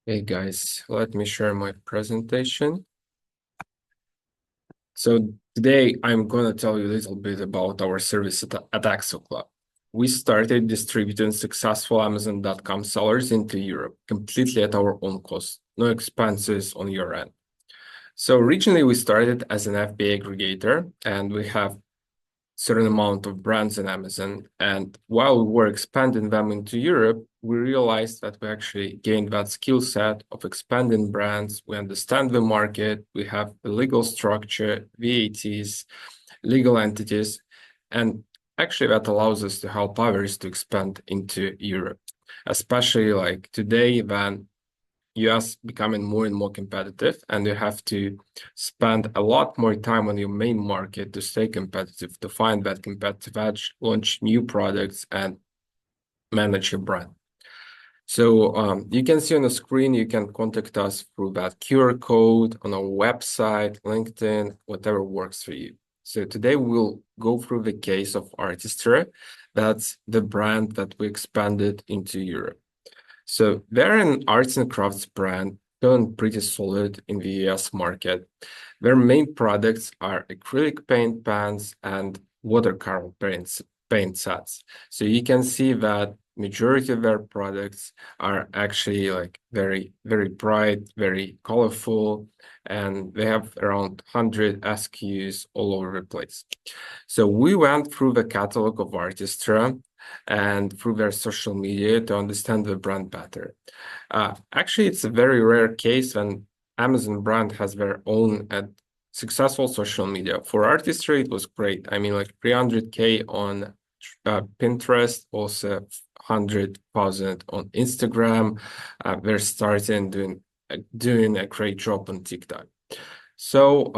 Hey guys, let me share my presentation. So today I'm going to tell you a little bit about our service at AccelClub. We started distributing successful Amazon.com sellers into Europe completely at our own cost, no expenses on your end. So originally we started as an FBA aggregator, and we have certain amount of brands in Amazon. And while we were expanding them into Europe, we realized that we actually gained that skill set of expanding brands. We understand the market, we have the legal structure, VATs, legal entities, and actually that allows us to help others to expand into Europe, especially like today when US becoming more and more competitive, and you have to spend a lot more time on your main market to stay competitive, to find that competitive edge, launch new products, and manage your brand. So you can see on the screen, you can contact us through that QR code on our website, LinkedIn, whatever works for you. So today we'll go through the case of Artistry. That's the brand that we expanded into Europe. So they're an arts and crafts brand, doing pretty solid in the US market. Their main products are acrylic paint pans and watercolor paint sets. So you can see that majority of their products are actually like very, very bright, very colorful, and they have around 100 SKUs all over the place. So we went through the catalog of Artistra and through their social media to understand the brand better. Actually, it's a very rare case when Amazon brand has their own successful social media. For Artistry, it was great. I mean, like 300K on Pinterest, also 100,000 on Instagram. They're starting doing a great job on TikTok. So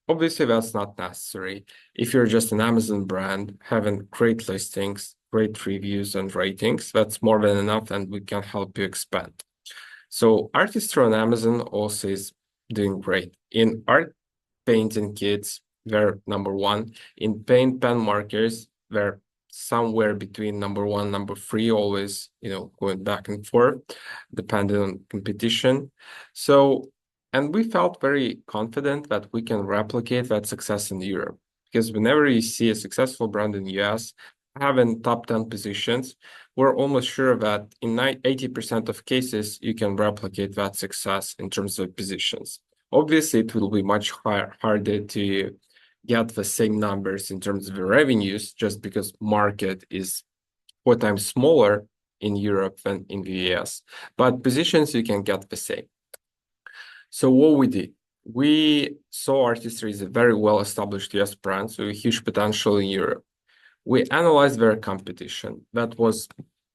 obviously that's not necessary. If you're just an Amazon brand, having great listings, great reviews and ratings, that's more than enough, and we can help you expand. So Artistry on Amazon also is doing great. In art painting kits, they're number one. In paint pen markers, they're somewhere between number one, number three, always, going back and forth, depending on competition. So, and we felt very confident that we can replicate that success in Europe, because whenever you see a successful brand in the US having top 10 positions, we're almost sure that in 80% of cases, you can replicate that success in terms of positions. Obviously, it will be much harder to get the same numbers in terms of the revenues, just because market is 4 times smaller in Europe than in the US. But positions, you can get the same. So what we did, we saw Artistry is a very well-established US brand, so a huge potential in Europe. We analyzed their competition. That was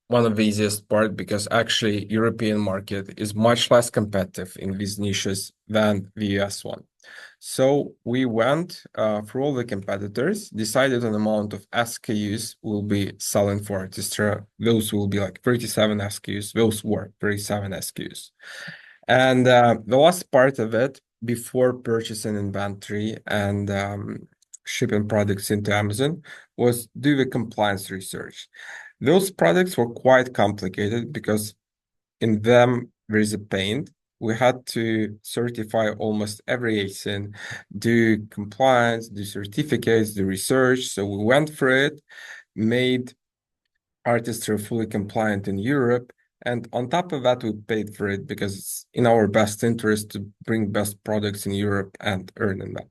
one of the easiest part, because actually European market is much less competitive in these niches than the US one. So we went through all the competitors, decided on the amount of SKUs we'll be selling for Artistra. Those will be like 37 SKUs. Those were 37 SKUs. And the last part of it, before purchasing inventory and shipping products into Amazon, was do the compliance research. Those products were quite complicated because in them there is a paint. We had to certify almost every ASIN, do compliance, do certificates, do research. So we went for it, made Artistry fully compliant in Europe. And on top of that, we paid for it because it's in our best interest to bring best products in Europe and earn in them.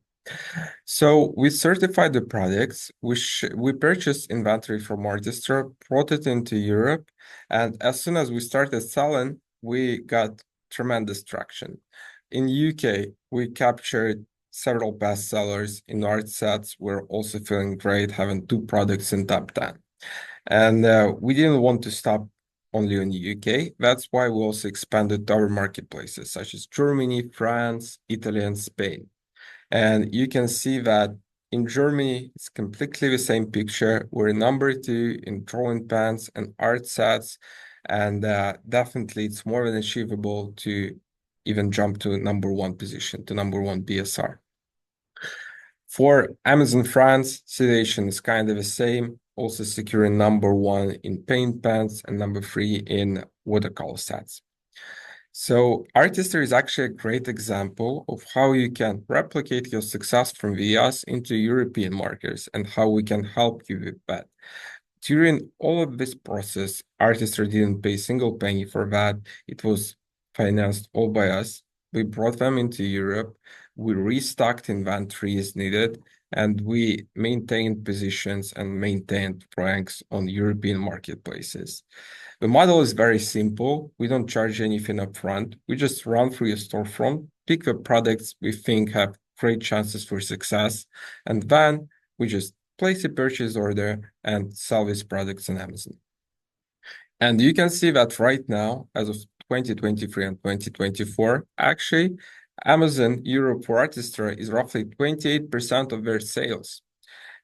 So we certified the products, we purchased inventory from Artistry, brought it into Europe, and as soon as we started selling, we got tremendous traction. In UK, we captured several bestsellers. In art sets, we're also feeling great having 2 products in top 10. And we didn't want to stop only in the UK. That's why we also expanded to other marketplaces such as Germany, France, Italy, and Spain. And you can see that in Germany, it's completely the same picture. We're number 2 in drawing pens and art sets. And definitely it's more than achievable to even jump to number 1 position, to number 1 BSR. For Amazon France, situation is kind of the same, also securing number 1 in paint pens and number 3 in watercolor sets. So Artistry is actually a great example of how you can replicate your success from the US into European markets and how we can help you with that. During all of this process, Artistry didn't pay a single penny for that. It was financed all by us. We brought them into Europe. We restocked inventory as needed, and we maintained positions and maintained ranks on European marketplaces. The model is very simple. We don't charge anything upfront. We just run through your storefront, pick the products we think have great chances for success, and then we just place a purchase order and sell these products on Amazon. And you can see that right now, as of 2023 and 2024, actually, Amazon Europe for Artistry is roughly 28% of their sales.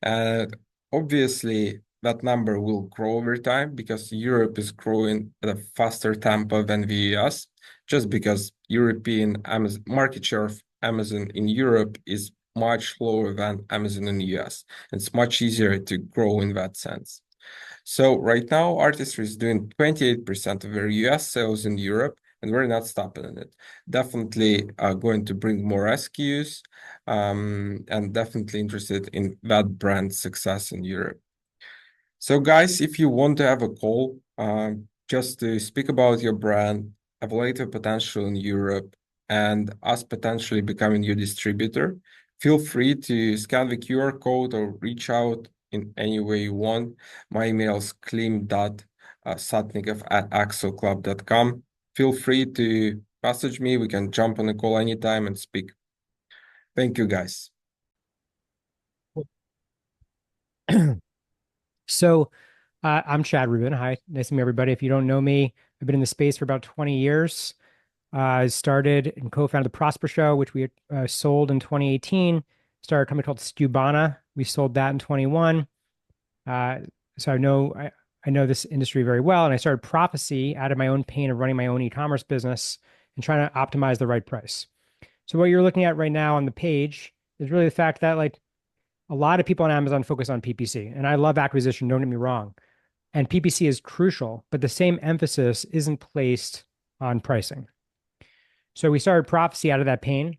And obviously, that number will grow over time because Europe is growing at a faster tempo than the US, just because European Amazon market share of Amazon in Europe is much lower than Amazon in the US. It's much easier to grow in that sense. So right now, Artistry is doing 28% of their US sales in Europe, and we're not stopping in it. Definitely going to bring more SKUs, and definitely interested in that brand success in Europe. So guys, if you want to have a call just to speak about your brand, evaluate the potential in Europe, and us potentially becoming your distributor, feel free to scan the QR code or reach out in any way you want. My email is klim.sotnikov@accelclub.com. Feel free to message me. We can jump on a call anytime and speak. Thank you, guys. So I'm Chad Rubin. Hi, nice to meet everybody. If you don't know me, I've been in the space for about 20 years. I started and co-founded the Prosper Show, which we sold in 2018. Started a company called Stubana. We sold that in 21. Uh, so I know this industry very well, and I started Profasee out of my own pain of running my own e-commerce business and trying to optimize the right price. So what you're looking at right now on the page is really the fact that like a lot of people on Amazon focus on PPC, and I love acquisition, don't get me wrong. And PPC is crucial, but the same emphasis isn't placed on pricing. So we started Profasee out of that pain,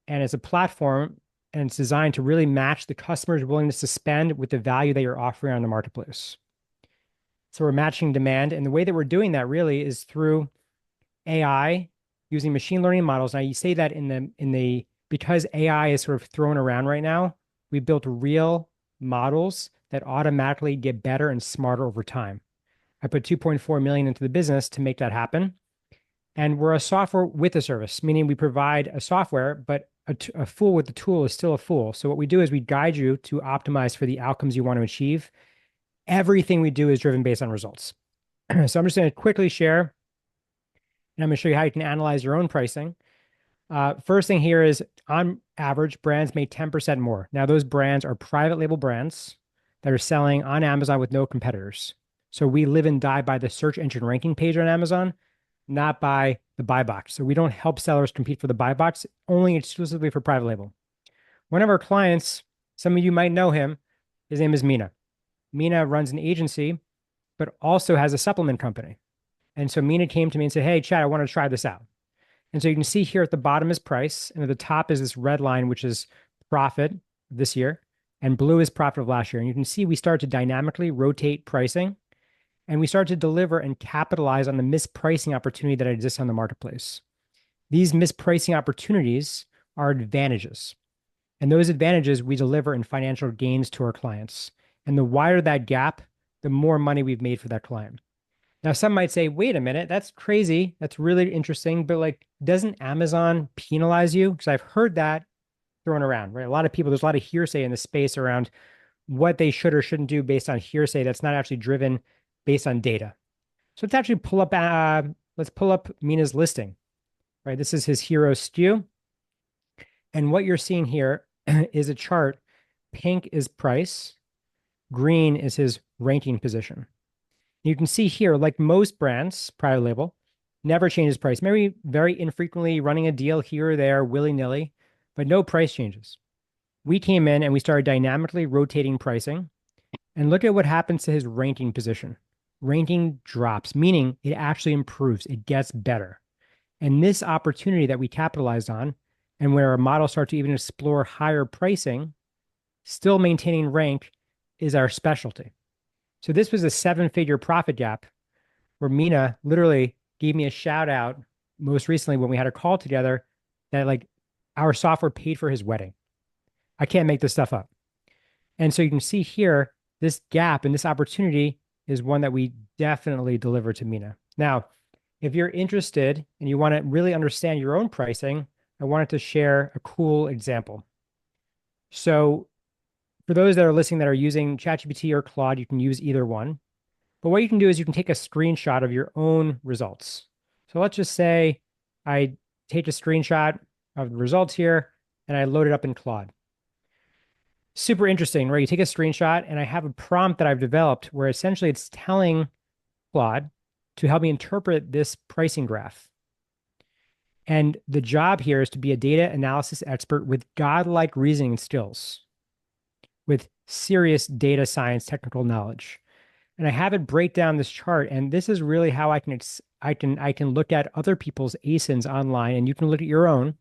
and it's a platform and it's designed to really match the customer's willingness to spend with the value that you're offering on the marketplace. So we're matching demand, and the way that we're doing that really is through AI using machine learning models. Now you say that in the because AI is sort of thrown around right now, we built real models that automatically get better and smarter over time. I put 2.4 million into the business to make that happen. And we're a software with a service, meaning we provide a software, but a fool with the tool is still a fool. So what we do is we guide you to optimize for the outcomes you want to achieve. Everything we do is driven based on results. So I'm just going to quickly share, and I'm going to show you how you can analyze your own pricing. First thing here is on average, brands make 10% more. Now, those brands are private label brands that are selling on Amazon with no competitors. So we live and die by the search engine ranking page on Amazon, not by the buy box. So we don't help sellers compete for the buy box, only exclusively for private label. One of our clients, some of you might know him, his name is Mina. Mina runs an agency, but also has a supplement company. And so Mina came to me and said, "Hey, Chad, I want to try this out." And so you can see here at the bottom is price, and at the top is this red line, which is profit this year, and blue is profit of last year. And you can see we start to dynamically rotate pricing, and we start to deliver and capitalize on the mispricing opportunity that exists on the marketplace. These mispricing opportunities are advantages, and those advantages we deliver in financial gains to our clients. And the wider that gap, the more money we've made for that client. Now, some might say, wait a minute, that's crazy. That's really interesting. But like, doesn't Amazon penalize you? Because I've heard that thrown around, right? A lot of people, there's a lot of hearsay in the space around what they should or shouldn't do based on hearsay that's not actually driven based on data. So let's actually let's pull up Mina's listing, right? This is his hero SKU. And what you're seeing here is a chart. Pink is price. Green is his ranking position. You can see here, like most brands, private label, never changes price. Maybe very infrequently running a deal here or there, willy-nilly, but no price changes. We came in and we started dynamically rotating pricing. And look at what happens to his ranking position. Ranking drops, meaning it actually improves. It gets better. And this opportunity that we capitalized on, and where our model started to even explore higher pricing, still maintaining rank, is our specialty. So this was a 7-figure profit gap where Mina literally gave me a shout out most recently when we had a call together that like our software paid for his wedding. I can't make this stuff up. And so you can see here, this gap and this opportunity is one that we definitely deliver to Mina. Now, if you're interested and you want to really understand your own pricing, I wanted to share a cool example. So for those that are listening that are using ChatGPT or Claude, you can use either one. But what you can do is you can take a screenshot of your own results. So let's just say I take a screenshot of the results here and I load it up in Claude. Super interesting, right? You take a screenshot and I have a prompt that I've developed where essentially it's telling Claude to help me interpret this pricing graph. And the job here is to be a data analysis expert with godlike reasoning skills, with serious data science technical knowledge. And I have it break down this chart, and this is really how I can look at other people's ASINs online, and you can look at your own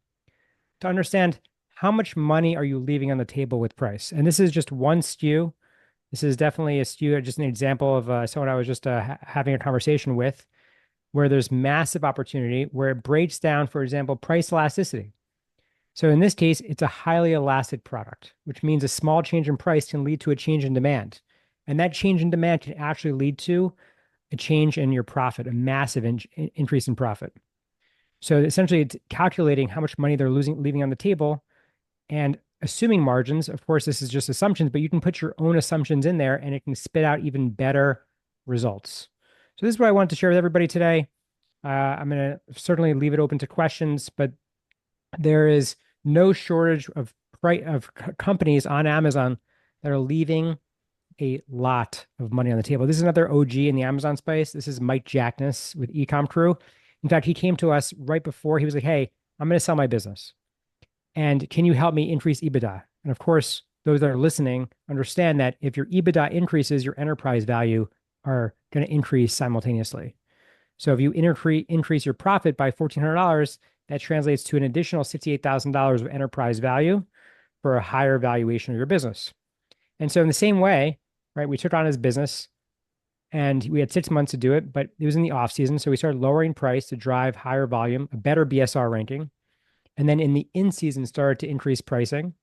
to understand how much money are you leaving on the table with price. And this is just one SKU. This is definitely a SKU, just an example of someone I was just having a conversation with, where there's massive opportunity, where it breaks down, for example, price elasticity. So in this case, it's a highly elastic product, which means a small change in price can lead to a change in demand. And that change in demand can actually lead to a change in your profit, a massive increase in profit. So essentially, it's calculating how much money they're leaving on the table, and assuming margins. Of course, this is just assumptions, but you can put your own assumptions in there and it can spit out even better results. So this is what I wanted to share with everybody today. I'm going to certainly leave it open to questions, but there is no shortage of companies on Amazon that are leaving a lot of money on the table. This is another OG in the Amazon space. This is Mike Jackness with Ecom Crew. In fact, he came to us right before. He was like, hey, I'm going to sell my business. And can you help me increase EBITDA? And of course, those that are listening understand that if your EBITDA increases, your enterprise value are going to increase simultaneously. So if you increase your profit by $1,400, that translates to an additional $68,000 of enterprise value for a higher valuation of your business. And so in the same way, right, we took on his business and we had 6 months to do it, but it was in the off season. So we started lowering price to drive higher volume, a better BSR ranking. And then in the in season, started to increase pricing.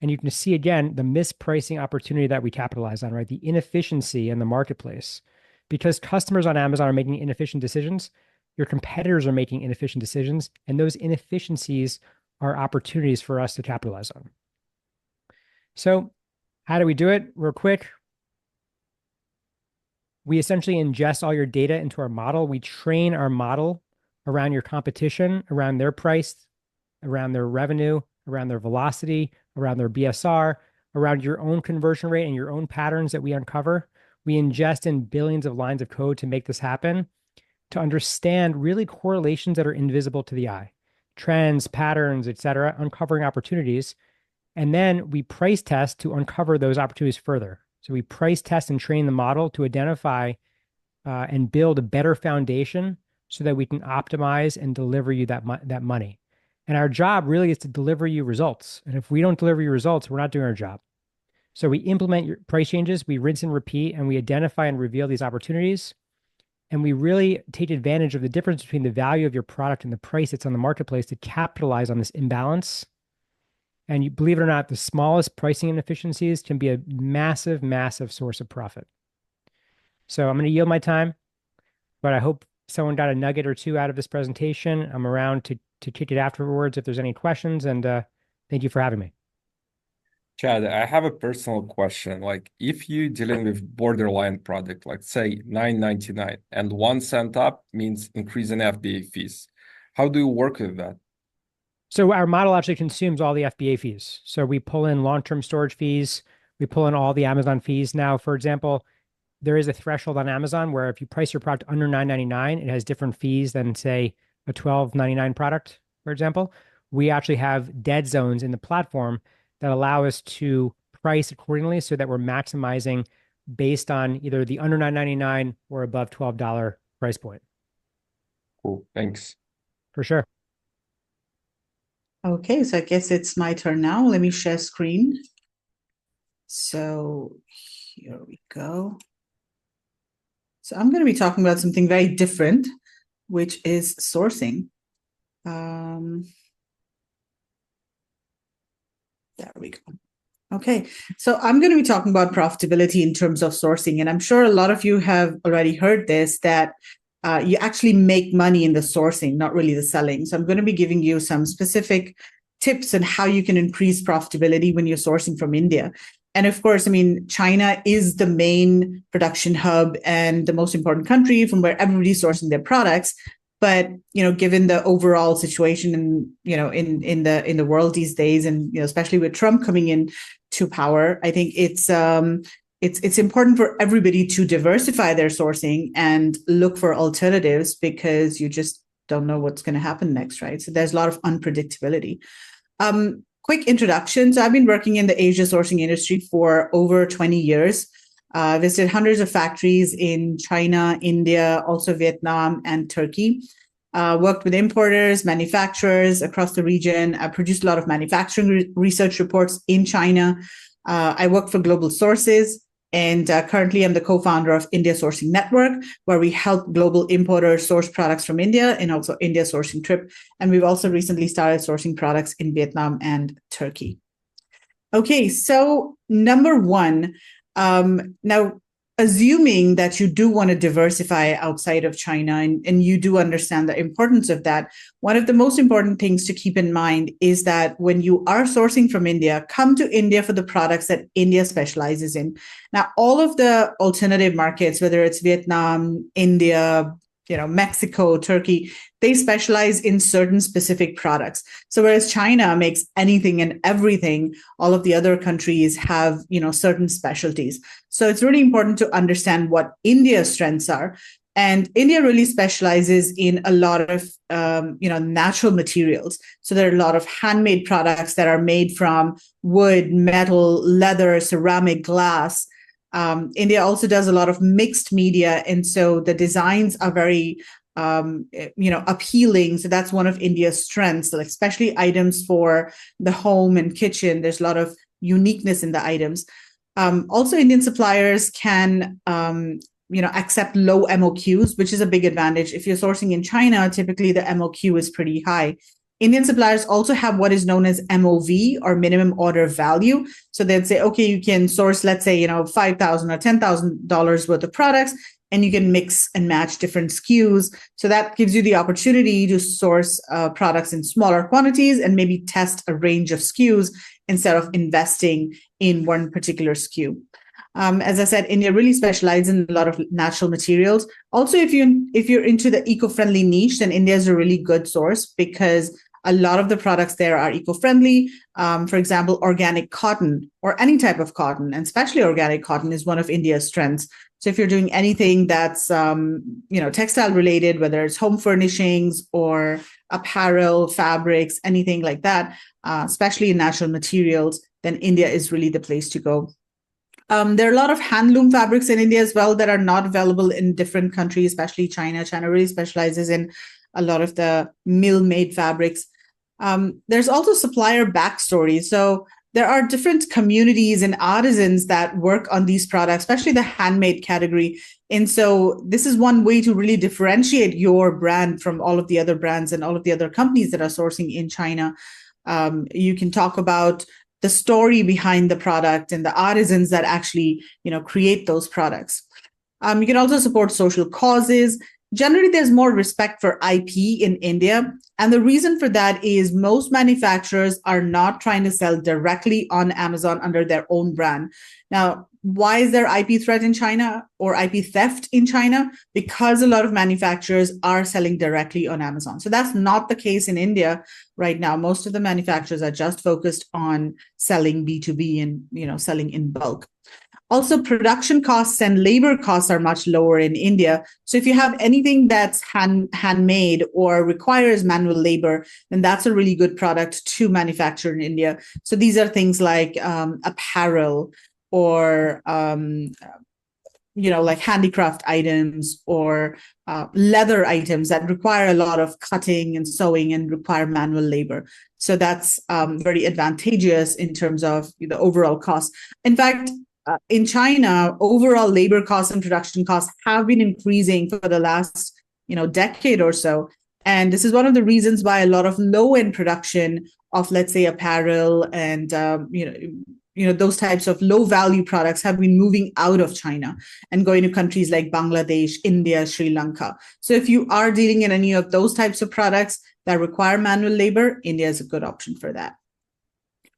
And you can see again the mispricing opportunity that we capitalized on, right? The inefficiency in the marketplace. Because customers on Amazon are making inefficient decisions, your competitors are making inefficient decisions, and those inefficiencies are opportunities for us to capitalize on. So, how do we do it? Real quick. We essentially ingest all your data into our model. We train our model around your competition, around their price, around their revenue, around their velocity, around their BSR, around your own conversion rate and your own patterns that we uncover. We ingest in billions of lines of code to make this happen, to understand really correlations that are invisible to the eye, trends, patterns, et cetera, uncovering opportunities. And then we price test to uncover those opportunities further. So we price test and train the model to identify and build a better foundation so that we can optimize and deliver you that money. And our job really is to deliver you results. And if we don't deliver you results, we're not doing our job. So we implement your price changes, we rinse and repeat, and we identify and reveal these opportunities. And we really take advantage of the difference between the value of your product and the price that's on the marketplace to capitalize on this imbalance. And you believe it or not, the smallest pricing inefficiencies can be a massive, massive source of profit. So I'm going to yield my time, but I hope someone got a nugget or two out of this presentation. I'm around to kick it afterwards if there's any questions, and thank you for having me. Chad, I have a personal question. Like, if you're dealing with borderline product, like say $9.99, and 1 cent up means increase in FBA fees, how do you work with that? So our model actually consumes all the FBA fees. So we pull in long-term storage fees, we pull in all the Amazon fees. Now, for example, there is a threshold on Amazon where if you price your product under $9.99, it has different fees than, say, a $12.99 product, for example. We actually have dead zones in the platform that allow us to price accordingly so that we're maximizing based on either the under $9.99 or above $12 price point. Cool, thanks. For sure. Okay, so I guess it's my turn now. Let me share screen. So here we go. So I'm going to be talking about something very different, which is sourcing. There we go. Okay, so I'm going to be talking about profitability in terms of sourcing. And I'm sure a lot of you have already heard this, that you actually make money in the sourcing, not really the selling. So I'm going to be giving you some specific tips on how you can increase profitability when you're sourcing from India. And of course, I mean, China is the main production hub and the most important country from where everybody's sourcing their products. But given the overall situation in the world these days, and especially with Trump coming in to power, I think it's important for everybody to diversify their sourcing and look for alternatives, because you just don't know what's going to happen next, right? So there's a lot of unpredictability. Quick introduction. So I've been working in the Asia sourcing industry for over 20 years. Visited hundreds of factories in China, India, also Vietnam and Turkey. Worked with importers, manufacturers across the region. I produced a lot of manufacturing research reports in China. I work for global sources, and currently I'm the co-founder of India Sourcing Network, where we help global importers source products from India, and also India Sourcing Trip. And we've also recently started sourcing products in Vietnam and Turkey. Okay, so number one, now, assuming that you do want to diversify outside of China, and you do understand the importance of that, one of the most important things to keep in mind is that when you are sourcing from India, come to India for the products that India specializes in. Now, all of the alternative markets, whether it's Vietnam, India, Mexico, Turkey, they specialize in certain specific products. So whereas China makes anything and everything, all of the other countries have, certain specialties. So it's really important to understand what India's strengths are. And India really specializes in a lot of, natural materials. So there are a lot of handmade products that are made from wood, metal, leather, ceramic, glass. India also does a lot of mixed media, and so the designs are very, appealing. So that's one of India's strengths, like especially items for the home and kitchen. There's a lot of uniqueness in the items. Also, Indian suppliers can, accept low MOQs, which is a big advantage. If you're sourcing in China, typically the MOQ is pretty high. Indian suppliers also have what is known as MOV, or minimum order value. So they'd say, okay, you can source, let's say, $5,000 or $10,000 worth of products, and you can mix and match different SKUs. So that gives you the opportunity to source products in smaller quantities and maybe test a range of SKUs instead of investing in one particular SKU. As I said, India really specializes in a lot of natural materials. Also, if you're into the eco-friendly niche, then India is a really good source, because a lot of the products there are eco-friendly. For example, organic cotton, or any type of cotton, and especially organic cotton, is one of India's strengths. So if you're doing anything that's textile related, whether it's home furnishings or apparel, fabrics, anything like that, especially in natural materials, then India is really the place to go. There are a lot of handloom fabrics in India as well that are not available in different countries, especially China. China really specializes in a lot of the mill-made fabrics. There's also supplier backstory. So there are different communities and artisans that work on these products, especially the handmade category. And so this is one way to really differentiate your brand from all of the other brands and all of the other companies that are sourcing in China. You can talk about the story behind the product and the artisans that actually, create those products. You can also support social causes. Generally, there's more respect for IP in India. And the reason for that is most manufacturers are not trying to sell directly on Amazon under their own brand. Now, why is there IP threat in China, or IP theft in China? Because a lot of manufacturers are selling directly on Amazon. So that's not the case in India right now. Most of the manufacturers are just focused on selling B2B and, selling in bulk. Also, production costs and labor costs are much lower in India. So if you have anything that's handmade or requires manual labor, then that's a really good product to manufacture in India. So these are things like apparel, or like handicraft items or leather items that require a lot of cutting and sewing and require manual labor. So that's very advantageous in terms of the overall cost. In fact, in China, overall labor costs and production costs have been increasing for the last decade or so. And this is one of the reasons why a lot of low-end production of, let's say, apparel and those types of low-value products have been moving out of China and going to countries like Bangladesh, India, Sri Lanka. So if you are dealing in any of those types of products that require manual labor, India is a good option for that.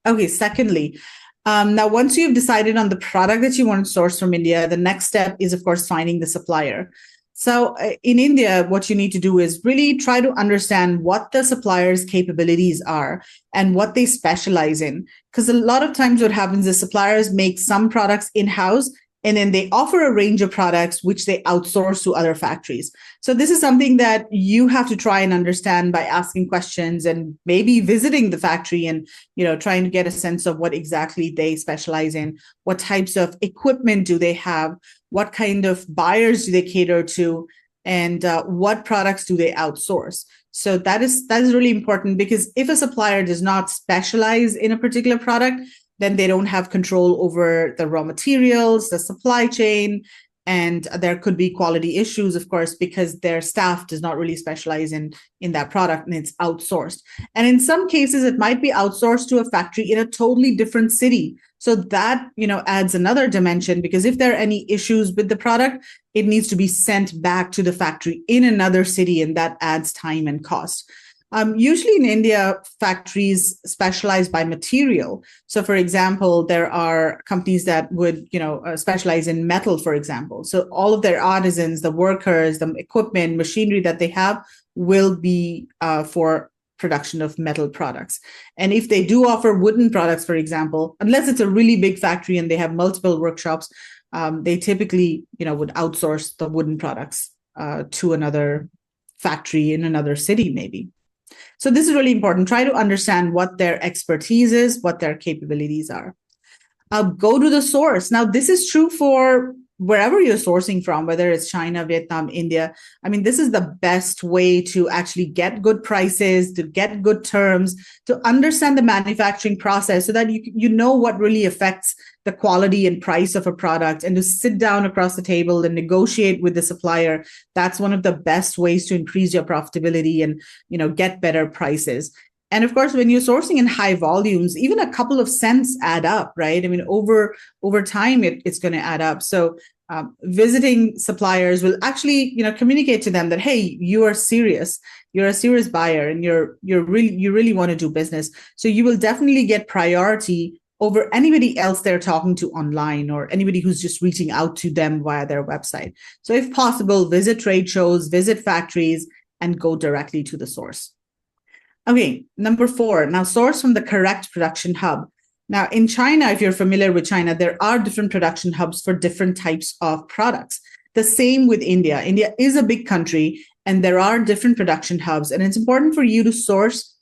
Okay, secondly, now once you've decided on the product that you want to source from India, the next step is, of course, finding the supplier. So in India, what you need to do is really try to understand what the supplier's capabilities are and what they specialize in. Because a lot of times what happens is suppliers make some products in-house and then they offer a range of products which they outsource to other factories. So this is something that you have to try and understand by asking questions and maybe visiting the factory and trying to get a sense of what exactly they specialize in, what types of equipment do they have, what kind of buyers do they cater to, and what products do they outsource. So that is really important, because if a supplier does not specialize in a particular product, then they don't have control over the raw materials, the supply chain, and there could be quality issues, of course, because their staff does not really specialize in that product and it's outsourced. And in some cases, it might be outsourced to a factory in a totally different city. So that, adds another dimension, because if there are any issues with the product, it needs to be sent back to the factory in another city, and that adds time and cost. Usually in India, factories specialize by material. So, for example, there are companies that would, specialize in metal, for example. So all of their artisans, the workers, the equipment, machinery that they have will be for production of metal products. And if they do offer wooden products, for example, unless it's a really big factory and they have multiple workshops, they typically, would outsource the wooden products to another factory in another city, maybe. So this is really important. Try to understand what their expertise is, what their capabilities are. Go to the source. Now, this is true for wherever you're sourcing from, whether it's China, Vietnam, India. I mean, this is the best way to actually get good prices, to get good terms, to understand the manufacturing process so that you know what really affects the quality and price of a product, and to sit down across the table and negotiate with the supplier. That's one of the best ways to increase your profitability and, get better prices. And of course, when you're sourcing in high volumes, even a couple of cents add up, right? I mean, over time, it's going to add up. So visiting suppliers will actually, communicate to them that, hey, you are serious. You're a serious buyer, and you really want to do business. So you will definitely get priority over anybody else they're talking to online, or anybody who's just reaching out to them via their website. So if possible, visit trade shows, visit factories, and go directly to the source. Okay, number 4, now source from the correct production hub. Now, in China, if you're familiar with China, there are different production hubs for different types of products. The same with India. India is a big country, and there are different production hubs, and it's important for you to source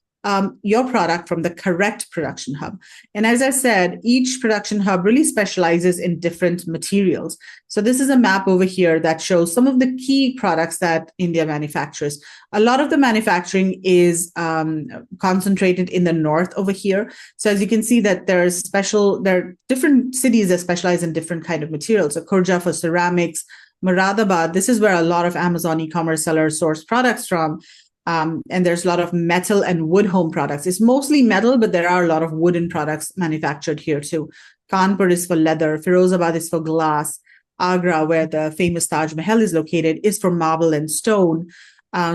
your product from the correct production hub. And as I said, each production hub really specializes in different materials. So this is a map over here that shows some of the key products that India manufactures. A lot of the manufacturing is concentrated in the north over here. So as you can see that there are different cities that specialize in different kind of materials. So Khurja for ceramics, Moradabad, this is where a lot of Amazon e-commerce sellers source products from. And there's a lot of metal and wood home products. It's mostly metal, but there are a lot of wooden products manufactured here too. Kanpur is for leather. Firozabad is for glass. Agra, where the famous Taj Mahal is located, is for marble and stone.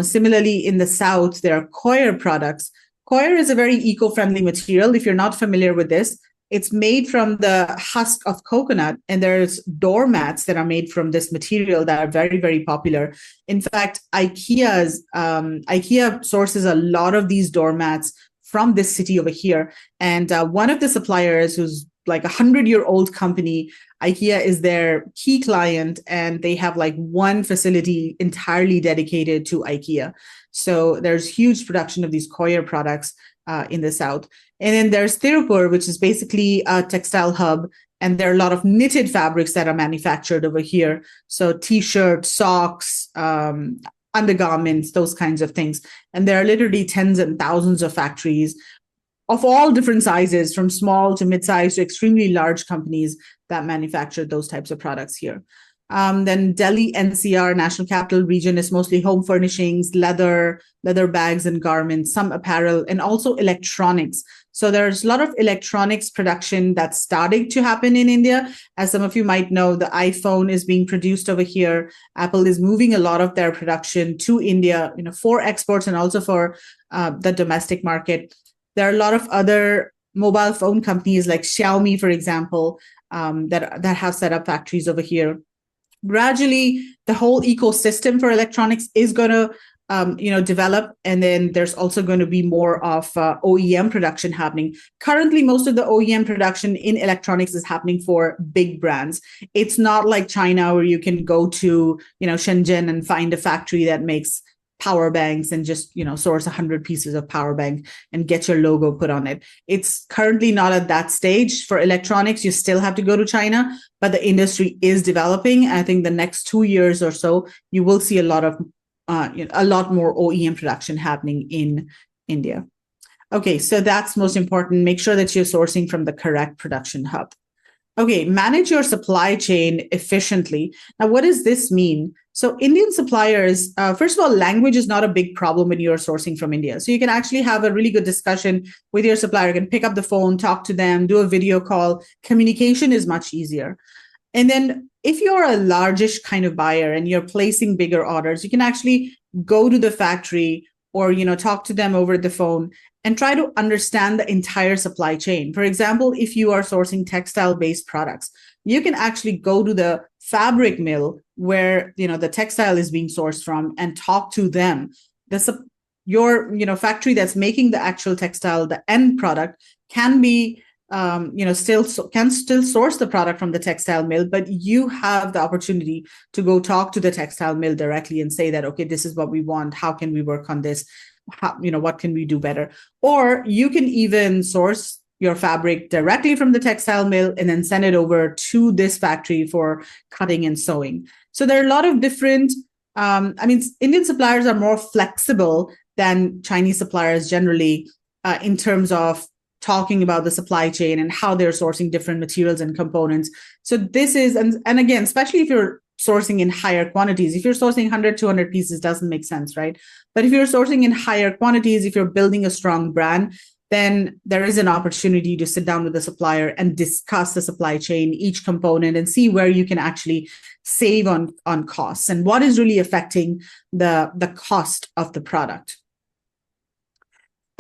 Similarly, in the south, there are coir products. Coir is a very eco-friendly material. If you're not familiar with this, it's made from the husk of coconut, and there's doormats that are made from this material that are very, very popular. In fact, IKEA sources a lot of these doormats from this city over here. And one of the suppliers, who's like 100-year-old company, IKEA is their key client, and they have like one facility entirely dedicated to IKEA. So there's huge production of these coir products in the south. And then there's Tirupur, which is basically a textile hub. And there are a lot of knitted fabrics that are manufactured over here. So t-shirts, socks, undergarments, those kinds of things. And there are literally tens and thousands of factories of all different sizes, from small to mid-size to extremely large companies that manufacture those types of products here. Then Delhi NCR, National Capital Region, is mostly home furnishings, leather bags and garments, some apparel, and also electronics. So there's a lot of electronics production that's starting to happen in India. As some of you might know, the iPhone is being produced over here. Apple is moving a lot of their production to India, for exports and also for the domestic market. There are a lot of other mobile phone companies like Xiaomi, for example, that have set up factories over here. Gradually, the whole ecosystem for electronics is going to develop, and then there's also going to be more of OEM production happening. Currently, most of the OEM production in electronics is happening for big brands. It's not like China, where you can go to Shenzhen and find a factory that makes power banks and just source 100 pieces of power bank and get your logo put on it. It's currently not at that stage. For electronics, you still have to go to China, but the industry is developing. I think the next 2 years or so, you will see a lot more OEM production happening in India. Okay, so that's most important. Make sure that you're sourcing from the correct production hub. Okay, manage your supply chain efficiently. Now, what does this mean? So Indian suppliers, first of all, language is not a big problem when you're sourcing from India. So you can actually have a really good discussion with your supplier. You can pick up the phone, talk to them, do a video call. Communication is much easier. And then if you're a largish kind of buyer and you're placing bigger orders, you can actually go to the factory or talk to them over the phone and try to understand the entire supply chain. For example, if you are sourcing textile-based products, you can actually go to the fabric mill where the textile is being sourced from and talk to them. Your factory that's making the actual textile, the end product, can be still source the product from the textile mill, but you have the opportunity to go talk to the textile mill directly and say that, okay, this is what we want. How can we work on this? What can we do better? Or you can even source your fabric directly from the textile mill and then send it over to this factory for cutting and sewing. So there are a lot of different, Indian suppliers are more flexible than Chinese suppliers generally in terms of talking about the supply chain and how they're sourcing different materials and components. So this is, and again, especially if you're sourcing in higher quantities, if you're sourcing 100, 200 pieces, doesn't make sense, right? But if you're sourcing in higher quantities, if you're building a strong brand, then there is an opportunity to sit down with the supplier and discuss the supply chain, each component, and see where you can actually save on costs and what is really affecting the cost of the product.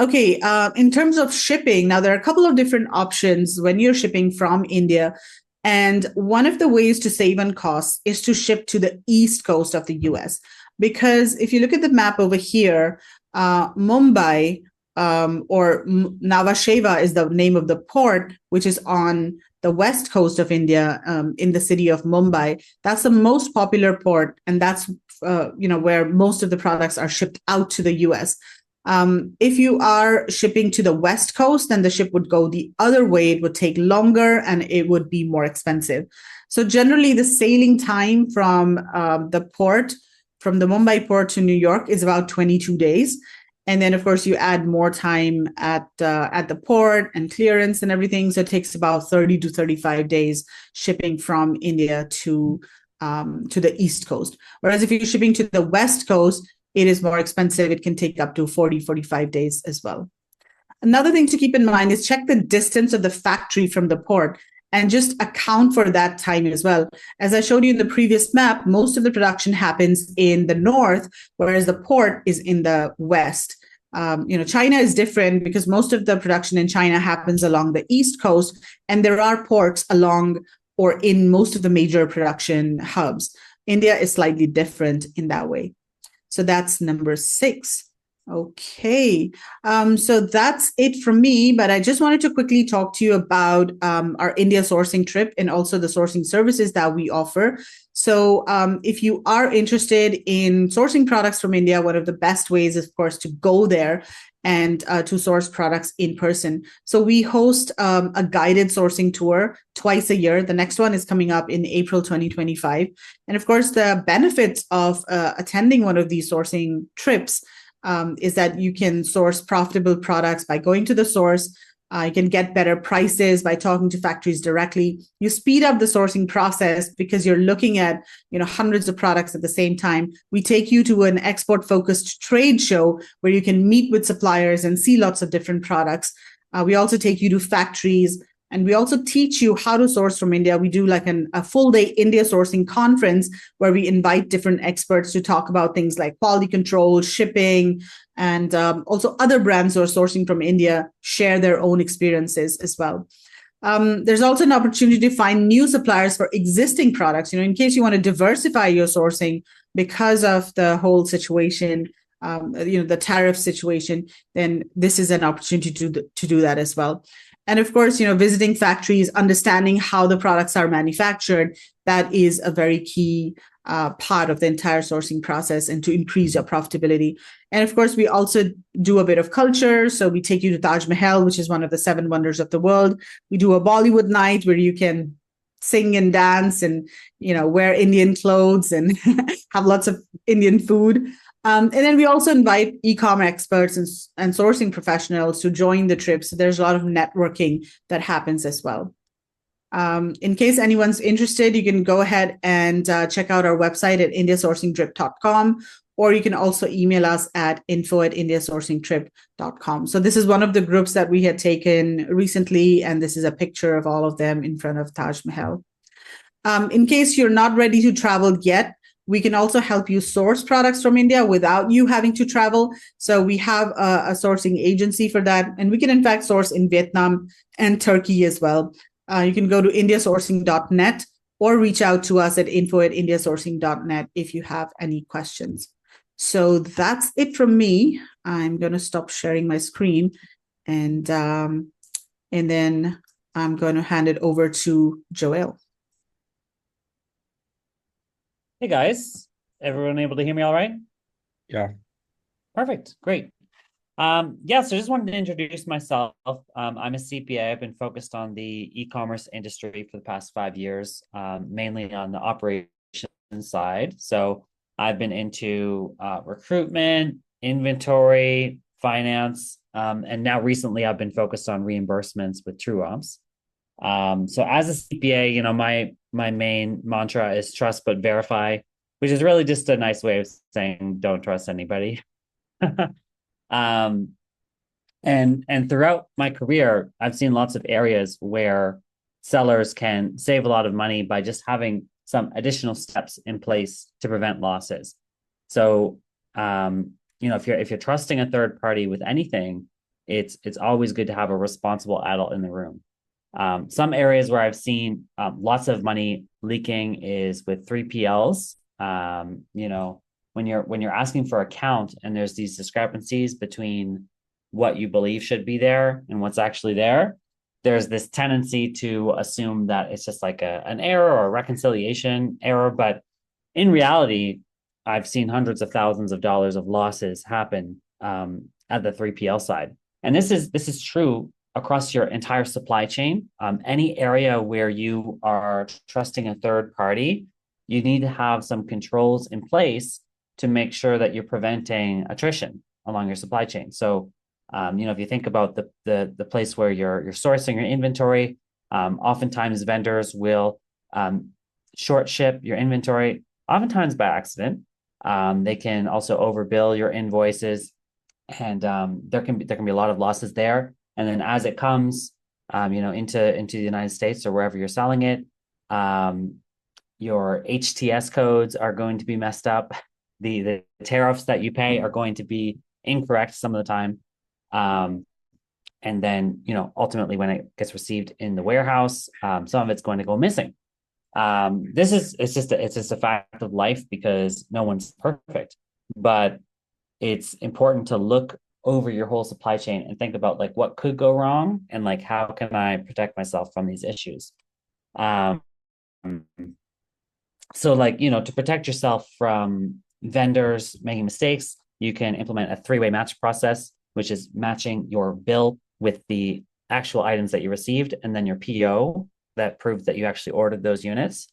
Okay, in terms of shipping, now there are a couple of different options when you're shipping from India. And one of the ways to save on costs is to ship to the east coast of the US. Because if you look at the map over here, Mumbai or Nhava Sheva is the name of the port, which is on the west coast of India, in the city of Mumbai. That's the most popular port, and that's where most of the products are shipped out to the US. If you are shipping to the west coast, then the ship would go the other way. It would take longer and it would be more expensive. So generally, the sailing time from the Mumbai port to New York is about 22 days. And then, of course, you add more time at the port and clearance and everything. So it takes about 30 to 35 days shipping from India to the East Coast. Whereas if you're shipping to the West Coast, it is more expensive. It can take up to 40, 45 days as well. Another thing to keep in mind is check the distance of the factory from the port and just account for that time as well. As I showed you in the previous map, most of the production happens in the north, whereas the port is in the west. China is different because most of the production in China happens along the east coast, and there are ports along or in most of the major production hubs. India is slightly different in that way. So that's number 6. Okay. So that's it from me, but I just wanted to quickly talk to you about our India sourcing trip and also the sourcing services that we offer. So if you are interested in sourcing products from India, one of the best ways is, of course, to go there and to source products in person. So we host a guided sourcing tour twice a year. The next one is coming up in April 2025. And of course, the benefits of attending one of these sourcing trips is that you can source profitable products by going to the source. You can get better prices by talking to factories directly. You speed up the sourcing process because you're looking at hundreds of products at the same time. We take you to an export-focused trade show where you can meet with suppliers and see lots of different products. We also take you to factories. And we also teach you how to source from India. We do like a full day India sourcing conference where we invite different experts to talk about things like quality control, shipping, and also other brands who are sourcing from India share their own experiences as well. There's also an opportunity to find new suppliers for existing products. In case you want to diversify your sourcing because of the whole situation, the tariff situation, then this is an opportunity to do that as well. And of course, visiting factories, understanding how the products are manufactured, that is a very key part of the entire sourcing process and to increase your profitability. And of course, we also do a bit of culture. So we take you to Taj Mahal, which is one of the 7 wonders of the world. We do a Bollywood night where you can sing and dance and, wear Indian clothes and have lots of Indian food. And then we also invite e-commerce experts and sourcing professionals to join the trip. So there's a lot of networking that happens as well. In case anyone's interested, you can go ahead and check out our website at indiasourcingtrip.com, or you can also email us at info@indiasourcingtrip.com. So this is one of the groups that we had taken recently, and this is a picture of all of them in front of Taj Mahal. In case you're not ready to travel yet, we can also help you source products from India without you having to travel. So we have a sourcing agency for that. And we can, in fact, source in Vietnam and Turkey as well. You can go to indiasourcing.net or reach out to us at info@indiasourcing.net if you have any questions. So that's it from me. I'm going to stop sharing my screen and then I'm going to hand it over to Joel. Hey guys, everyone able to hear me all right? Yeah. Perfect, great. So just wanted to introduce myself. I'm a CPA. I've been focused on the e-commerce industry for the past 5 years, mainly on the operations side. So I've been into recruitment, inventory, finance, and now recently I've been focused on reimbursements with TrueOps. So as a CPA, my main mantra is trust but verify, which is really just a nice way of saying don't trust anybody. And throughout my career, I've seen lots of areas where sellers can save a lot of money by just having some additional steps in place to prevent losses. So, if you're trusting a third party with anything, it's always good to have a responsible adult in the room. Some areas where I've seen lots of money leaking is with 3PLs. When you're asking for a count and there's these discrepancies between what you believe should be there and what's actually there, there's this tendency to assume that it's just like an error or a reconciliation error. But in reality, I've seen hundreds of thousands of dollars of losses happen at the 3PL side. And this is true across your entire supply chain. Any area where you are trusting a third party, you need to have some controls in place to make sure that you're preventing attrition along your supply chain. So, if you think about the place where you're sourcing your inventory, oftentimes vendors will short ship your inventory, oftentimes by accident. They can also overbill your invoices, and there can be a lot of losses there. And then as it comes, into the United States or wherever you're selling it, your HTS codes are going to be messed up. The tariffs that you pay are going to be incorrect some of the time. And then, ultimately when it gets received in the warehouse, some of it's going to go missing. It's just a fact of life because no one's perfect. But it's important to look over your whole supply chain and think about like what could go wrong and like how can I protect myself from these issues. Um, so like, you know, to protect yourself from vendors making mistakes, you can implement a three-way match process, which is matching your bill with the actual items that you received and then your PO that proves that you actually ordered those units.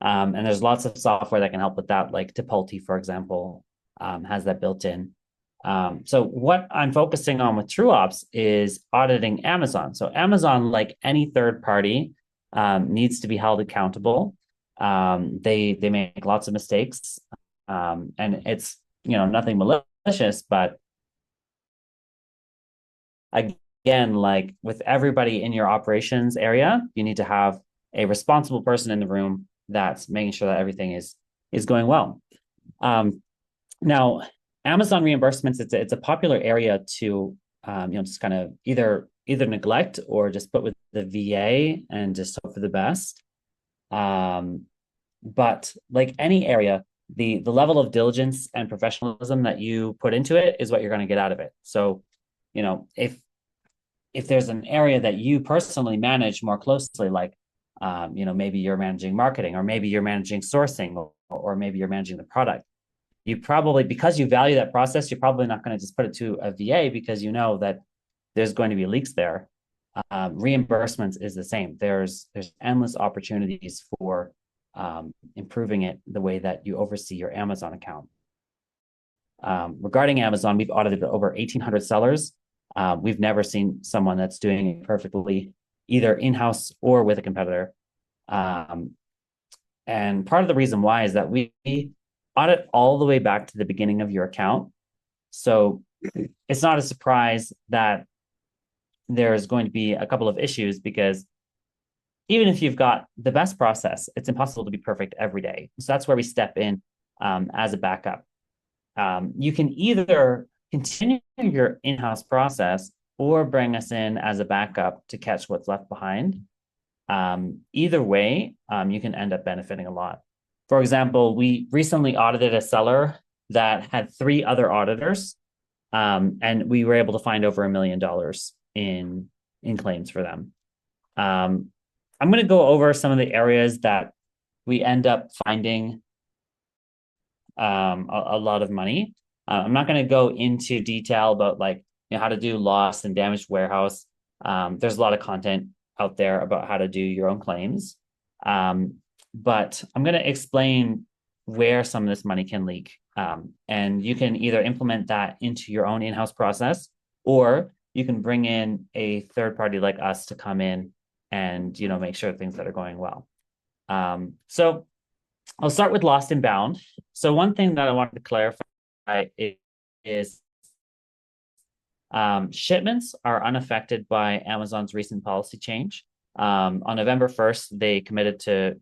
And there's lots of software that can help with that, like Tipalti, for example, has that built in. So what I'm focusing on with TrueOps is auditing Amazon. So Amazon, like any third party, needs to be held accountable. They make lots of mistakes, and it's, you know, nothing malicious, but again, like with everybody in your operations area, you need to have a responsible person in the room that's making sure that everything is going well. Now, Amazon reimbursements, it's a popular area to just kind of either neglect or just put with the VA and just hope for the best. But like any area, the level of diligence and professionalism that you put into it is what you're going to get out of it. So, you know, if there's an area that you personally manage more closely, like maybe you're managing marketing, or maybe you're managing sourcing, or maybe you're managing the product, you probably, because you value that process, you're probably not going to just put it to a VA because you know that there's going to be leaks there. Reimbursements is the same. There's endless opportunities for improving it the way that you oversee your Amazon account. Regarding Amazon, we've audited over 1,800 sellers. We've never seen someone that's doing it perfectly, either in-house or with a competitor. And part of the reason why is that we audit all the way back to the beginning of your account. So it's not a surprise that there's going to be a couple of issues, because even if you've got the best process, it's impossible to be perfect every day. So that's where we step in as a backup. You can either continue your in-house process or bring us in as a backup to catch what's left behind. Either way, you can end up benefiting a lot. For example, we recently audited a seller that had 3 other auditors, and we were able to find over $1 million in claims for them. I'm going to go over some of the areas that we end up finding a lot of money. I'm not going to go into detail about how to do lost and damaged warehouse. There's a lot of content out there about how to do your own claims. But I'm going to explain where some of this money can leak. And you can either implement that into your own in-house process, or you can bring in a third party like us to come in and make sure things that are going well. So I'll start with lost and bound. So one thing that I wanted to clarify is shipments are unaffected by Amazon's recent policy change. On November 1st, they committed to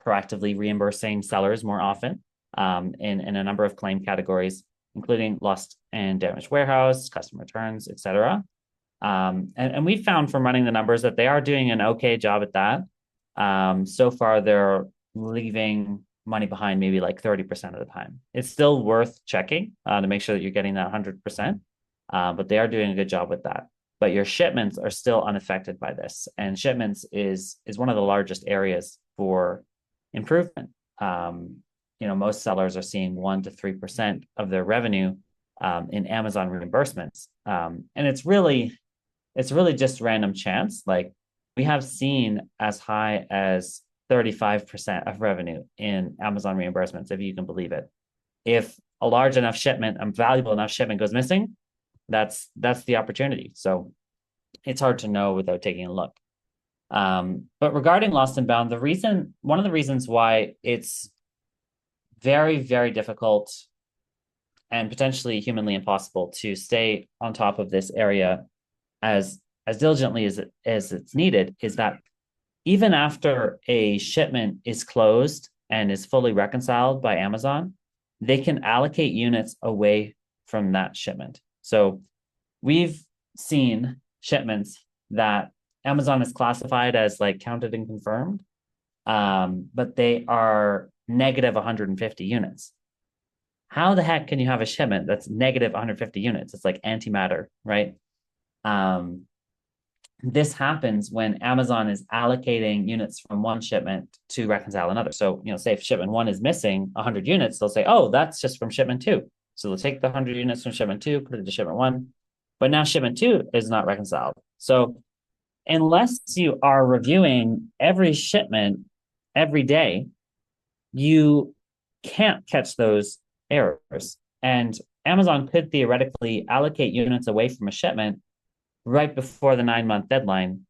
proactively reimbursing sellers more often in a number of claim categories, including lost and damaged warehouse, customer returns, etc. And we found from running the numbers that they are doing an okay job at that. So far, they're leaving money behind maybe like 30% of the time. It's still worth checking to make sure that you're getting that 100%, but they are doing a good job with that. But your shipments are still unaffected by this, and shipments is one of the largest areas for improvement. Most sellers are seeing 1 to 3% of their revenue in Amazon reimbursements, and it's really just random chance. Like, we have seen as high as 35% of revenue in Amazon reimbursements, if you can believe it. If a large enough shipment, a valuable enough shipment goes missing, that's the opportunity. So it's hard to know without taking a look. But regarding lost and bound, one of the reasons why it's very, very difficult and potentially humanly impossible to stay on top of this area as diligently as it's needed is that even after a shipment is closed and is fully reconciled by Amazon, they can allocate units away from that shipment. So we've seen shipments that Amazon has classified as counted and confirmed, but they are negative 150 units. how the heck can you have a shipment that's negative 150 units? It's like antimatter, right? This happens when Amazon is allocating units from one shipment to reconcile another. So, say if shipment 1 is missing 100 units, they'll say, oh, that's just from shipment 2. So they'll take the 100 units from shipment 2, put it to shipment 1, but now shipment 2 is not reconciled. So unless you are reviewing every shipment every day, you can't catch those errors. And Amazon could theoretically allocate units away from a shipment right before the 9-month deadline,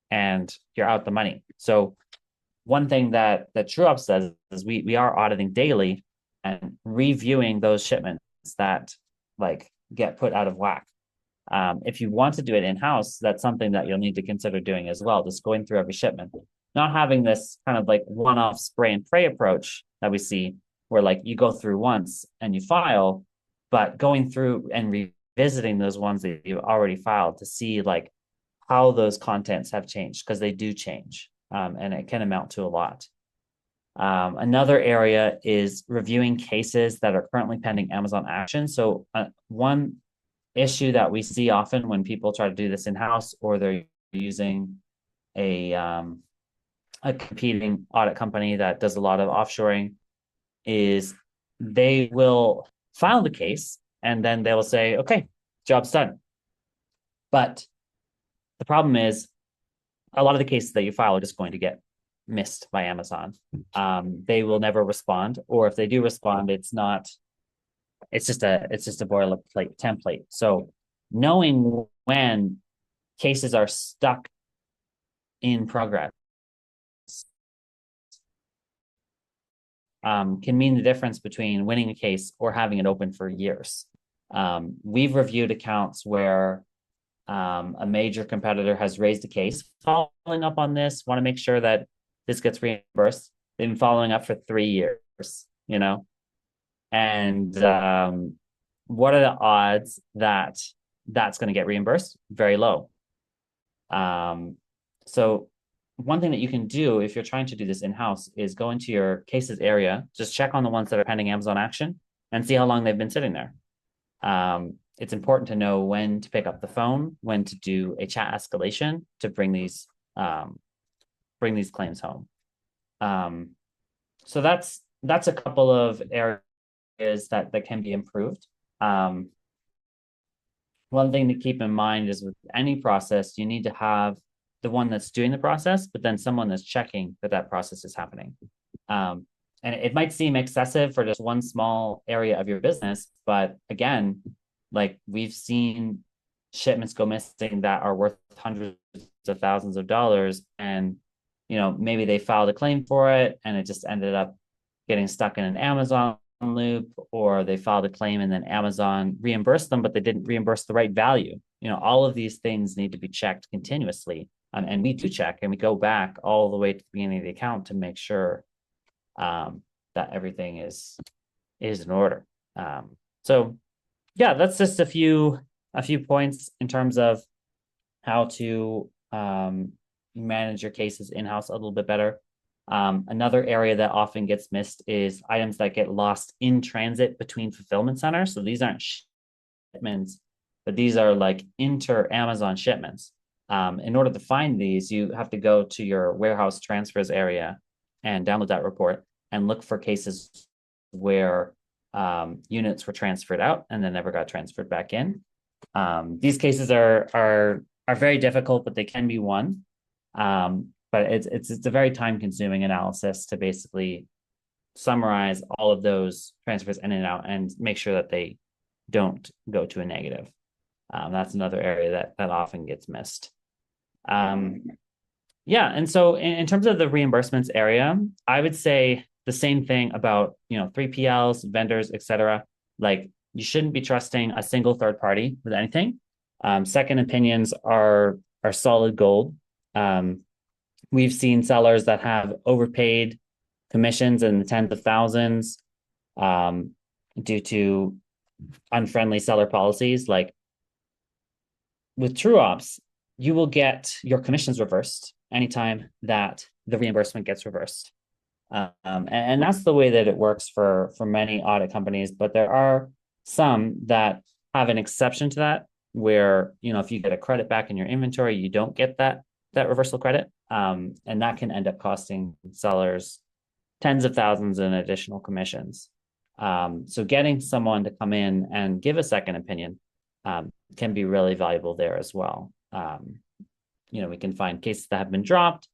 and you're out the money. So one thing that TrueOps does is we are auditing daily and reviewing those shipments that get put out of whack. If you want to do it in-house, that's something that you'll need to consider doing as well, just going through every shipment, not having this kind of one-off spray and pray approach that we see where you go through once and you file, but going through and revisiting those ones that you've already filed to see how those contents have changed, because they do change, and it can amount to a lot. Another area is reviewing cases that are currently pending Amazon action. So one issue that we see often when people try to do this in-house, or they're using a competing audit company that does a lot of offshoring, is they will file the case and then they will say, okay, job's done. But the problem is a lot of the cases that you file are just going to get missed by Amazon. They will never respond, or if they do respond, it's just a boilerplate template. So knowing when cases are stuck in progress can mean the difference between winning a case or having it open for years. We've reviewed accounts where a major competitor has raised a case. Following up on this, want to make sure that this gets reimbursed. They've been following up for 3 years, and what are the odds that that's going to get reimbursed? Very low. So one thing that you can do if you're trying to do this in-house is go into your cases area, just check on the ones that are pending Amazon action and see how long they've been sitting there. It's important to know when to pick up the phone, when to do a chat escalation to bring these claims home. So that's a couple of areas that can be improved. One thing to keep in mind is with any process, you need to have the one that's doing the process, but then someone that's checking that process is happening. And it might seem excessive for just one small area of your business, but again, we've seen shipments go missing that are worth hundreds of thousands of dollars, and maybe they filed a claim for it and it just ended up getting stuck in an Amazon loop, or they filed a claim and then Amazon reimbursed them, but they didn't reimburse the right value. All of these things need to be checked continuously. And we do check, and we go back all the way to the beginning of the account to make sure that everything is in order. So yeah, that's just a few points in terms of how to manage your cases in-house a little bit better. Another area that often gets missed is items that get lost in transit between fulfillment centers. So these aren't shipments, but these are inter-Amazon shipments. In order to find these, you have to go to your warehouse transfers area and download that report and look for cases where units were transferred out and then never got transferred back in. These cases are very difficult, but they can be won. But it's a very time-consuming analysis to basically summarize all of those transfers in and out and make sure that they don't go to a negative. That's another area that often gets missed. Yeah, and so in terms of the reimbursements area, I would say the same thing about 3PLs, vendors, etc. You shouldn't be trusting a single third party with anything. Second opinions are solid gold. We've seen sellers that have overpaid commissions in the tens of thousands due to unfriendly seller policies. With TrueOps, you will get your commissions reversed anytime that the reimbursement gets reversed. And that's the way that it works for many audit companies. But there are some that have an exception to that, where, you know, if you get a credit back in your inventory, you don't get that reversal credit. And that can end up costing sellers tens of thousands in additional commissions. So getting someone to come in and give a second opinion can be really valuable there as well. You know, we can find cases that have been dropped,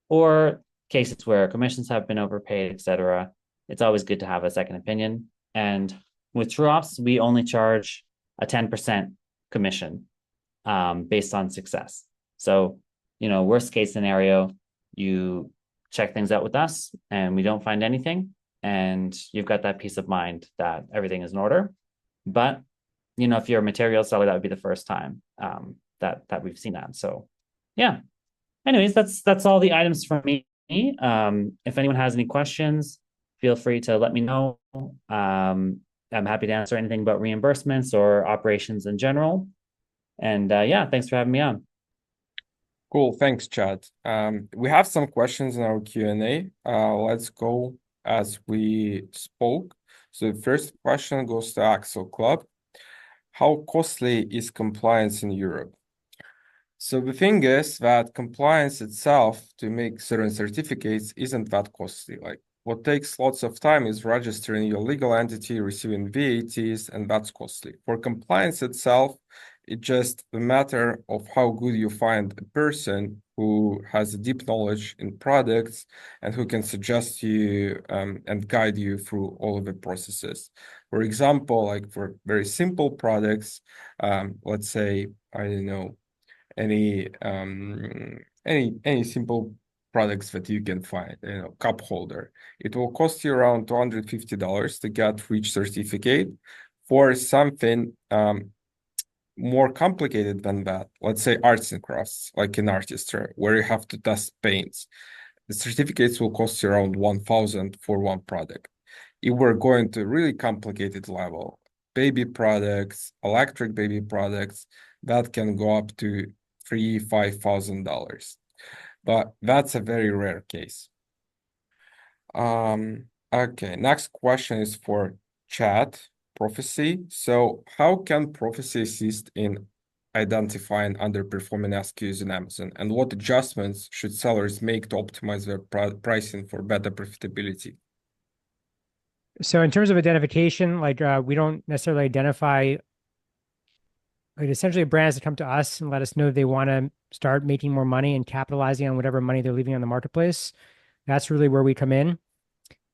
or cases where commissions have been overpaid, etc. It's always good to have a second opinion. And with TrueOps, we only charge a 10% commission based on success. So, you know, worst case scenario, you check things out with us and we don't find anything, and you've got that peace of mind that everything is in order. But, you know, if you're a material seller, that would be the first time that we've seen that. So yeah. Anyways, that's all the items for me. If anyone has any questions, feel free to let me know. I'm happy to answer anything about reimbursements or operations in general. And yeah, thanks for having me on. Cool, thanks, Chad. We have some questions in our Q&A. Let's go as we spoke. So the first question goes to AccelClub. How costly is compliance in Europe? So the thing is that compliance itself to make certain certificates isn't that costly. Like, what takes lots of time is registering your legal entity, receiving VATs, and that's costly. For compliance itself, it's just a matter of how good you find a person who has a deep knowledge in products and who can suggest you and guide you through all of the processes. For example, like for very simple products, let's say, I don't know, any simple products that you can find, you know, cup holder. It will cost you around $250 to get each certificate. For something more complicated than that, let's say arts and crafts, like in artistry, where you have to test paints, the certificates will cost you around $1,000 for one product. If we're going to really complicated level, baby products, electric baby products, that can go up to $3,000-$5,000, but that's a very rare case. Okay, next question is for Chad, Profasee. So how can Profasee assist in identifying underperforming SKUs in Amazon, and what adjustments should sellers make to optimize their pricing for better profitability? So in terms of identification, like we don't necessarily identify, like essentially brands that come to us and let us know they want to start making more money and capitalizing on whatever money they're leaving on the marketplace. That's really where we come in.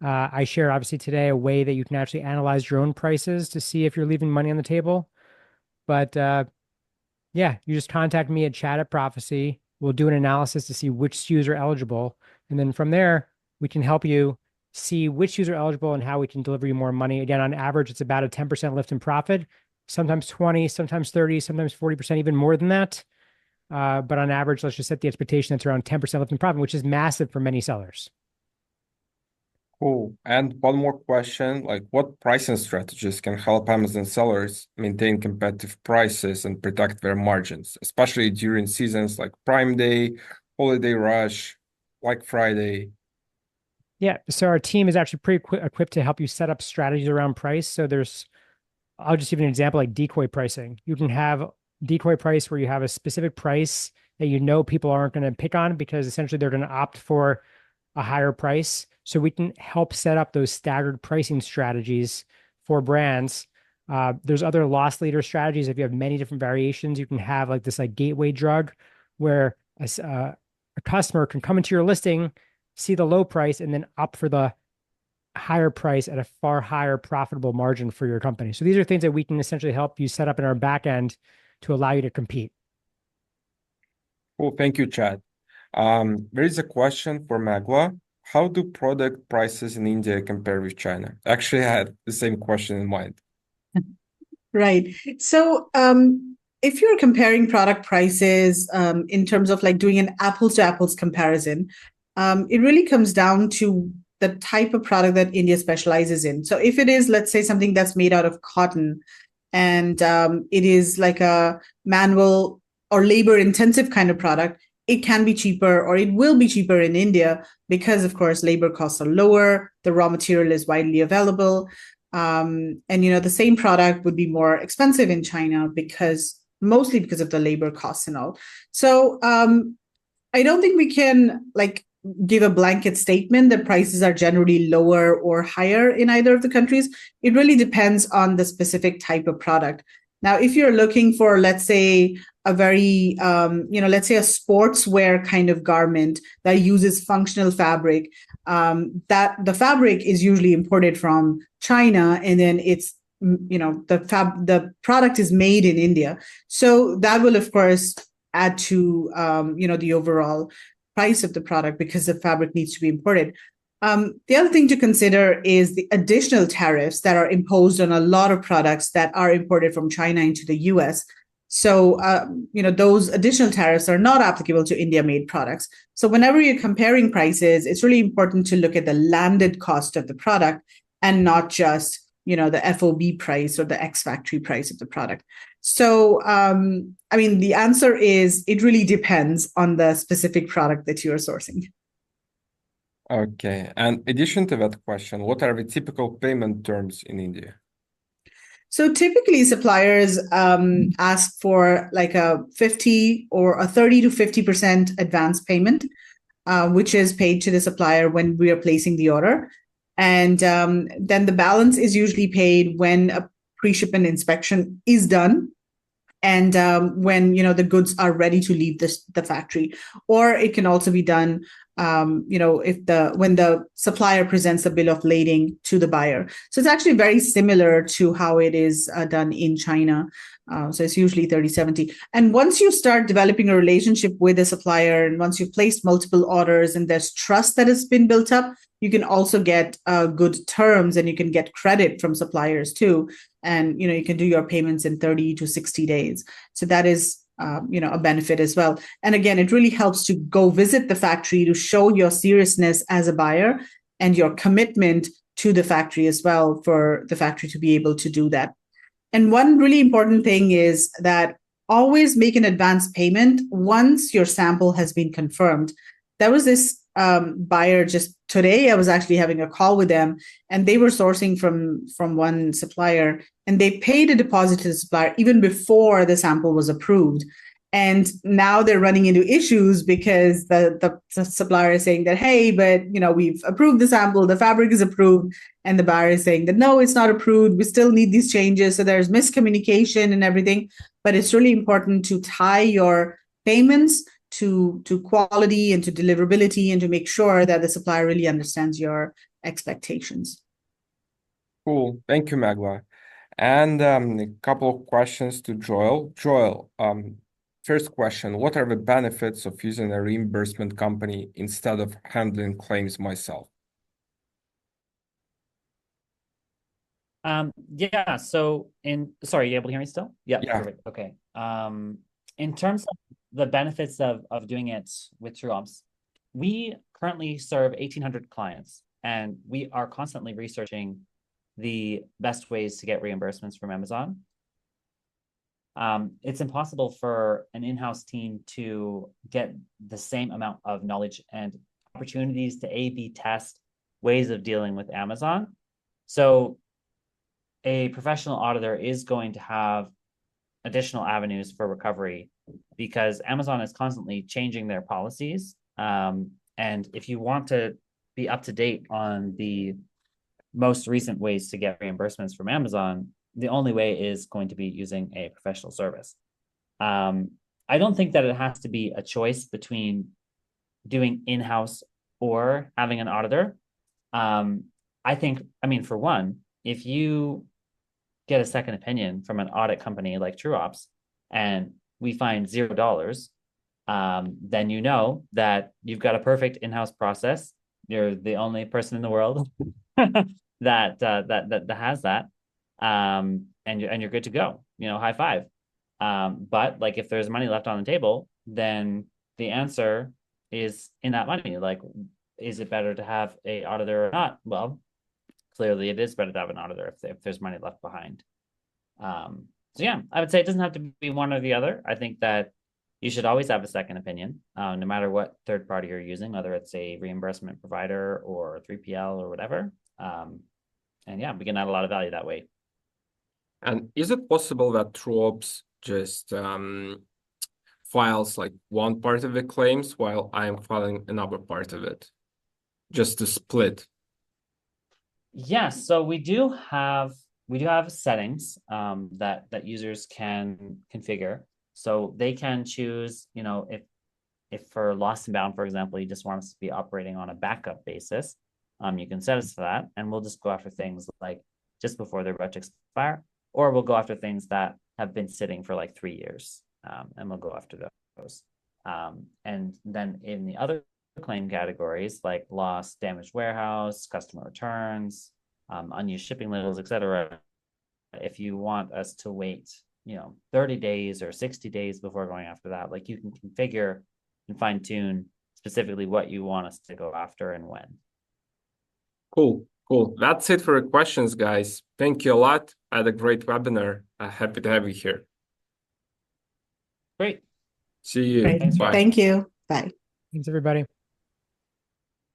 I share obviously today a way that you can actually analyze your own prices to see if you're leaving money on the table. But yeah, you just contact me at chat@Profasee. We'll do an analysis to see which SKUs are eligible. And then from there, we can help you see which SKUs are eligible and how we can deliver you more money. Again, on average, it's about a 10% lift in profit, sometimes 20, sometimes 30, sometimes 40%, even more than that. But on average, let's just set the expectation that's around 10% lift in profit, which is massive for many sellers. Cool. And one more question, like what pricing strategies can help Amazon sellers maintain competitive prices and protect their margins, especially during seasons like Prime Day, Holiday Rush, Black Friday? Yeah, so our team is actually pretty equipped to help you set up strategies around price. So I'll just give you an example, like decoy pricing. You can have decoy price where you have a specific price that you know people aren't going to pick on because essentially they're going to opt for a higher price. So we can help set up those staggered pricing strategies for brands. There's other loss leader strategies. If you have many different variations, you can have like this like gateway drug where a customer can come into your listing, see the low price, and then opt for the higher price at a far higher profitable margin for your company. So these are things that we can essentially help you set up in our back end to allow you to compete. Cool. Thank you, Chad. There is a question for Meghla. How do product prices in India compare with China? Actually, I had the same question in mind. Right. So if you're comparing product prices in terms of like doing an apples to apples comparison, it really comes down to the type of product that India specializes in. So if it is, let's say, something that's made out of cotton and it is like a manual or labor intensive kind of product, it can be cheaper, or it will be cheaper in India because, of course, labor costs are lower, the raw material is widely available, and the same product would be more expensive in China mostly because of the labor costs and all. So I don't think we can give a blanket statement that prices are generally lower or higher in either of the countries. It really depends on the specific type of product. Now, if you're looking for, let's say, a very, let's say a sportswear kind of garment that uses functional fabric, that the fabric is usually imported from China, and then it's, the product is made in India. So that will, of course, add to, the overall price of the product because the fabric needs to be imported. The other thing to consider is the additional tariffs that are imposed on a lot of products that are imported from China into the US. So, those additional tariffs are not applicable to India-made products. So whenever you're comparing prices, it's really important to look at the landed cost of the product and not just, the FOB price or the ex-factory price of the product. So, the answer is it really depends on the specific product that you're sourcing. Okay. And addition to that question, what are the typical payment terms in India? So typically suppliers ask for like a 50 or a 30 to 50% advance payment, which is paid to the supplier when we are placing the order. And then the balance is usually paid when a pre-shipment inspection is done and when the goods are ready to leave the factory. Or it can also be done when the supplier presents a bill of lading to the buyer. So it's actually very similar to how it is done in China. So it's usually 30-70. And once you start developing a relationship with a supplier, and once you've placed multiple orders and there's trust that has been built up, you can also get good terms, and you can get credit from suppliers too. And, you can do your payments in 30 to 60 days. So that is a benefit as well. And again, it really helps to go visit the factory to show your seriousness as a buyer and your commitment to the factory as well, for the factory to be able to do that. And one really important thing is that always make an advance payment once your sample has been confirmed. There was this buyer just today. I was actually having a call with them, and they were sourcing from one supplier, and they paid a deposit to the supplier even before the sample was approved. And now they're running into issues because the supplier is saying that, hey, but we've approved the sample, the fabric is approved, and the buyer is saying that no, it's not approved, we still need these changes. So there's miscommunication and everything. But it's really important to tie your payments to quality and to deliverability, and to make sure that the supplier really understands your expectations. Cool. Thank you, Meghla. And a couple of questions to Joel. Joel, first question, what are the benefits of using a reimbursement company instead of handling claims myself? Yeah, so sorry, you able to hear me still? Yeah. Perfect. Okay. In terms of the benefits of doing it with TrueOps, we currently serve 1,800 clients, and we are constantly researching the best ways to get reimbursements from Amazon. It's impossible for an in-house team to get the same amount of knowledge and opportunities to A/B test ways of dealing with Amazon. So a professional auditor is going to have additional avenues for recovery, because Amazon is constantly changing their policies. And if you want to be up to date on the most recent ways to get reimbursements from Amazon, the only way is going to be using a professional service. I don't think that it has to be a choice between doing in-house or having an auditor. For one, if you get a second opinion from an audit company like TrueOps and we find $0, then you know that you've got a perfect in-house process. You're the only person in the world that has that, and you're good to go. High five. But like, if there's money left on the table, then the answer is in that money. Like, is it better to have a auditor or not? Well, clearly it is better to have an auditor if there's money left behind. So yeah, I would say it doesn't have to be one or the other. I think that you should always have a second opinion, no matter what third party you're using, whether it's a reimbursement provider or 3PL or whatever. And yeah, we can add a lot of value that way. And is it possible that TrueOps just files like one part of the claims while I'm filing another part of it, just to split? Yes, so we do have settings that users can configure. So they can choose, if for lost and bound, for example, you just want us to be operating on a backup basis, you can set us to that, and we'll just go after things like just before they're about to expire, or we'll go after things that have been sitting for like 3 years, and we'll go after those. And then in the other claim categories like lost, damaged warehouse, customer returns, unused shipping labels, etc., if you want us to wait 30 days or 60 days before going after that, like you can configure and fine tune specifically what you want us to go after and when. Cool. That's it for the questions, guys. Thank you a lot. I had a great webinar. Happy to have you here. Great. See you. Great. Bye. Thank you. Bye. Thanks, everybody.